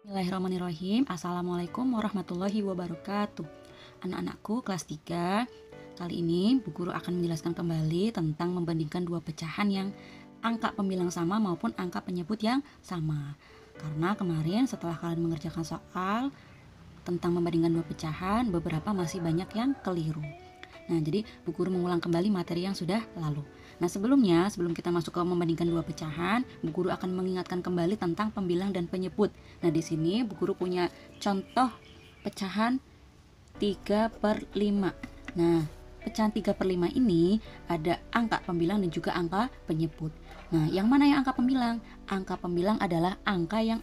Bismillahirrahmanirrahim. Assalamualaikum warahmatullahi wabarakatuh. Anak-anakku kelas 3. Kali ini Bu Guru akan menjelaskan kembali tentang membandingkan dua pecahan yang angka pembilang sama maupun angka penyebut yang sama. Karena kemarin setelah kalian mengerjakan soal tentang membandingkan dua pecahan, beberapa masih banyak yang keliru. Nah, jadi Bu Guru mengulang kembali materi yang sudah lalu. Nah, sebelum kita masuk ke membandingkan dua pecahan, Bu Guru akan mengingatkan kembali tentang pembilang dan penyebut. Nah, di sini Bu Guru punya contoh pecahan 3/5. Nah, pecahan 3/5 ini ada angka pembilang dan juga angka penyebut. Nah, yang mana yang angka pembilang? Angka pembilang adalah angka yang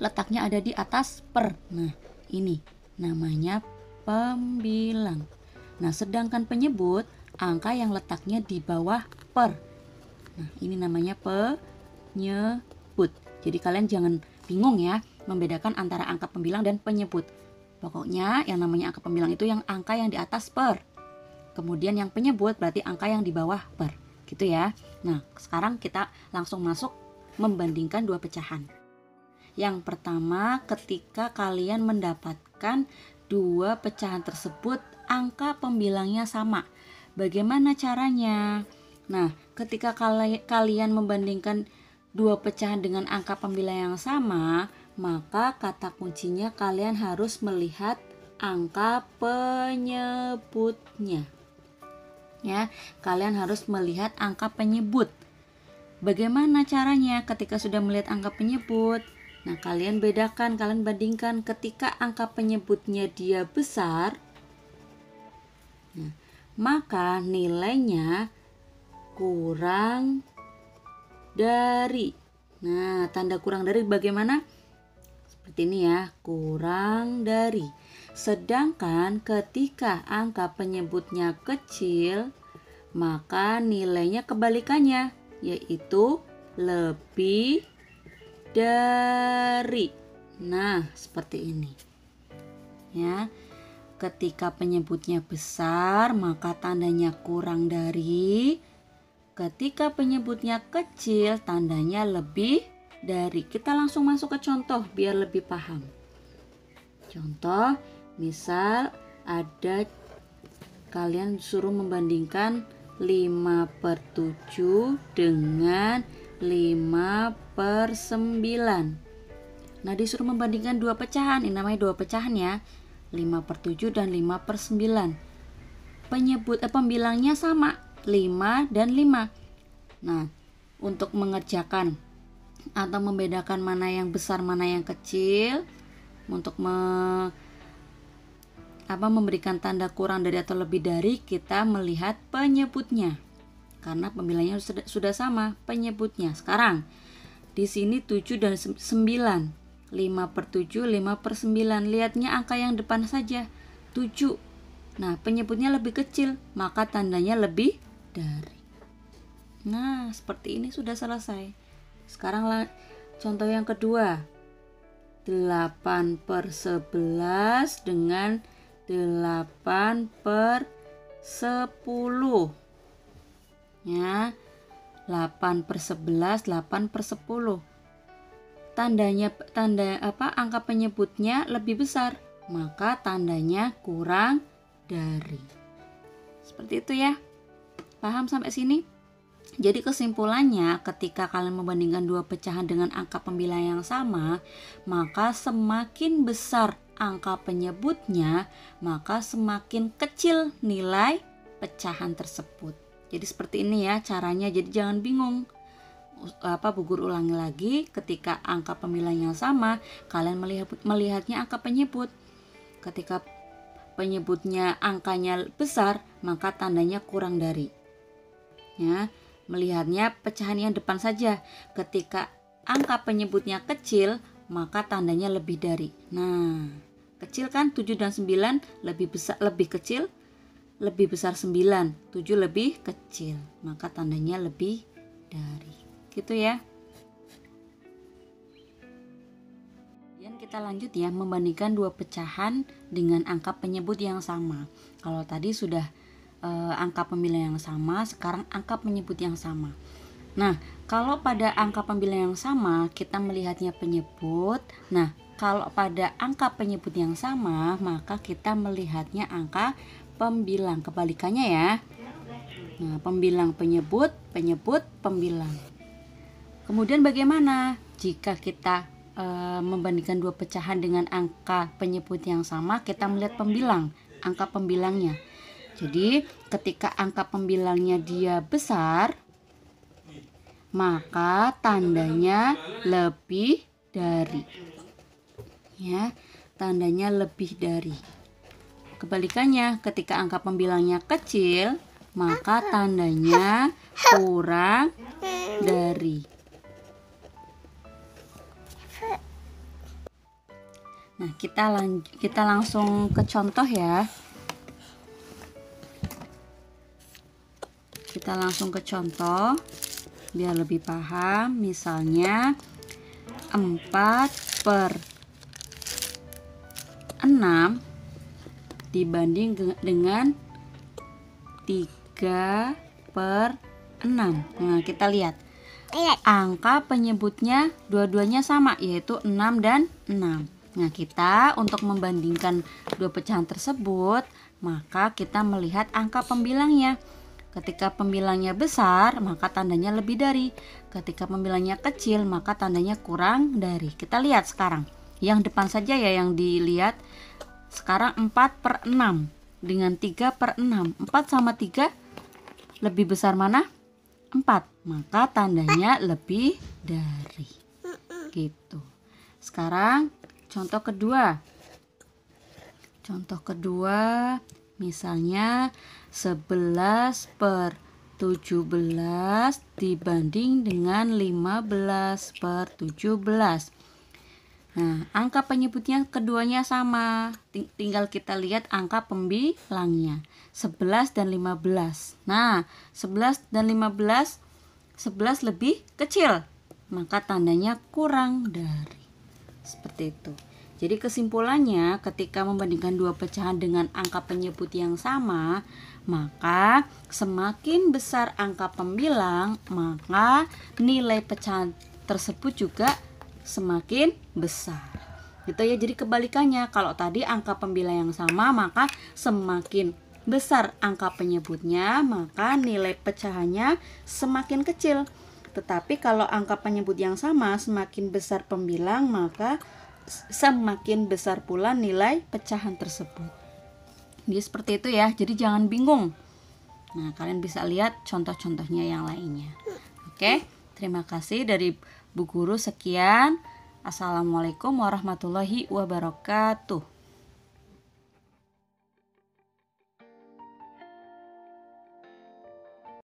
letaknya ada di atas per. Nah, ini namanya pembilang. Nah, sedangkan penyebut angka yang letaknya di bawah per. Nah, ini namanya penyebut. Jadi kalian jangan bingung ya membedakan antara angka pembilang dan penyebut. Pokoknya yang namanya angka pembilang itu yang angka yang di atas per. Kemudian yang penyebut berarti angka yang di bawah per. Gitu ya. Nah, sekarang kita langsung masuk membandingkan dua pecahan. Yang pertama, ketika kalian mendapatkan dua pecahan tersebut angka pembilangnya sama. Bagaimana caranya? Nah, ketika kalian membandingkan dua pecahan dengan angka pembilang yang sama, maka kata kuncinya kalian harus melihat angka penyebutnya. Ya, kalian harus melihat angka penyebut. Bagaimana caranya ketika sudah melihat angka penyebut? Nah, kalian bandingkan ketika angka penyebutnya dia besar. Nah, maka nilainya kurang dari. Nah, tanda kurang dari bagaimana? Seperti ini ya, kurang dari. Sedangkan ketika angka penyebutnya kecil, maka nilainya kebalikannya, yaitu lebih dari. Nah, seperti ini. Ya. Ketika penyebutnya besar, maka tandanya kurang dari. Ketika penyebutnya kecil, tandanya lebih dari. Kita langsung masuk ke contoh biar lebih paham. Contoh, misal ada kalian suruh membandingkan 5/7 dengan 5/9. Nah, disuruh membandingkan dua pecahan. Ini namanya dua pecahan ya. 5/7 dan 5/9. Pembilangnya sama, 5 dan 5. Nah, untuk mengerjakan atau membedakan mana yang besar mana yang kecil, untuk memberikan tanda kurang dari atau lebih dari, kita melihat penyebutnya. Karena pembilangnya sudah sama penyebutnya. Sekarang di sini 7 dan 9. 5/7, 5/9. Lihatnya angka yang depan saja, 7. Nah, penyebutnya lebih kecil, maka tandanya lebih dari. Nah, seperti ini sudah selesai. Sekarang contoh yang kedua. 8/11 dengan 8/10. Ya, 8/11, 8/10. Angka penyebutnya lebih besar, maka tandanya kurang dari. Seperti itu ya. Paham sampai sini? Jadi kesimpulannya, ketika kalian membandingkan dua pecahan dengan angka pembilang yang sama, maka semakin besar angka penyebutnya, maka semakin kecil nilai pecahan tersebut. Jadi seperti ini ya caranya. Jadi jangan bingung. Bu Guru ulangi lagi, ketika angka pembilang yang sama, kalian melihatnya angka penyebut. Ketika penyebutnya angkanya besar, maka tandanya kurang dari. Ya, melihatnya pecahan yang depan saja. Ketika angka penyebutnya kecil, maka tandanya lebih dari. Nah, kecil kan 7 dan 9 lebih kecil, lebih besar 9, 7 lebih kecil, maka tandanya lebih dari. Gitu ya. Kemudian kita lanjut ya, membandingkan dua pecahan dengan angka penyebut yang sama. Kalau tadi sudah angka pembilang yang sama, sekarang angka penyebut yang sama. Nah, kalau pada angka pembilang yang sama kita melihatnya penyebut. Nah, kalau pada angka penyebut yang sama maka kita melihatnya angka pembilang. Kebalikannya ya. Nah, pembilang penyebut, penyebut pembilang. Kemudian bagaimana jika kita membandingkan dua pecahan dengan angka penyebut yang sama, kita melihat pembilang, angka pembilangnya. Jadi ketika angka pembilangnya dia besar, maka tandanya lebih dari. Ya, tandanya lebih dari. Kebalikannya, ketika angka pembilangnya kecil, maka tandanya kurang dari. Nah, kita langsung ke contoh ya. Kita langsung ke contoh biar lebih paham. Misalnya 4/6 dibanding dengan 3/6. Nah, kita lihat angka penyebutnya dua-duanya sama, yaitu 6 dan 6. Nah, kita untuk membandingkan dua pecahan tersebut, maka kita melihat angka pembilangnya. Ketika pembilangnya besar, maka tandanya lebih dari. Ketika pembilangnya kecil, maka tandanya kurang dari. Kita lihat sekarang. Yang depan saja ya yang dilihat. Sekarang 4/6 dengan 3/6. 4 sama 3 lebih besar mana? 4. Maka tandanya lebih dari. Gitu. Sekarang contoh kedua. Contoh kedua misalnya 11/17 dibanding dengan 15/17. Nah, angka penyebutnya keduanya sama. Tinggal kita lihat angka pembilangnya. 11 dan 15. Nah, 11 dan 15, 11 lebih kecil. Maka tandanya kurang dari. Seperti itu. Jadi kesimpulannya ketika membandingkan dua pecahan dengan angka penyebut yang sama, maka semakin besar angka pembilang, maka nilai pecahan tersebut juga semakin besar. Gitu ya. Jadi kebalikannya, kalau tadi angka pembilang yang sama, maka semakin besar angka penyebutnya, maka nilai pecahannya semakin kecil. Tetapi kalau angka penyebut yang sama, semakin besar pembilang, maka semakin besar pula nilai pecahan tersebut. Jadi seperti itu ya. Jadi jangan bingung. Nah, kalian bisa lihat contoh-contohnya yang lainnya. Oke, terima kasih dari Bu Guru. Sekian. Assalamualaikum warahmatullahi wabarakatuh.